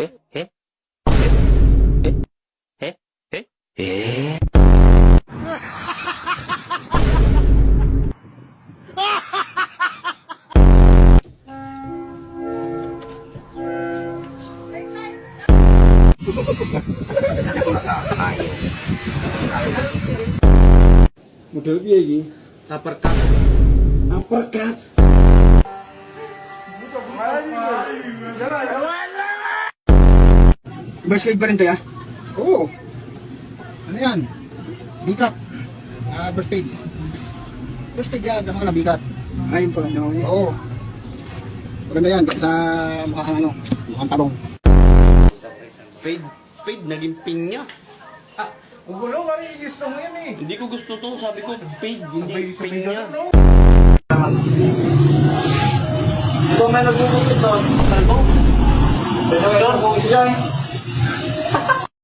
Model piye iki? Uppercut. Uppercut. Basket pa rin to ya? Oo. Ano yan? Bikat. Basket. Basket yan, kasi na bikat. Ayun pala no. Oo. Maganda yan, kasi sa mukhang ano, mukhang talong. Fade, naging pinya. Ang gulo, pare, gusto mo yan eh. Hindi ko gusto to, sabi ko fade, hindi pinya. Ito may nagbubukit to. Saan to? Ito may nagbubukit dyan.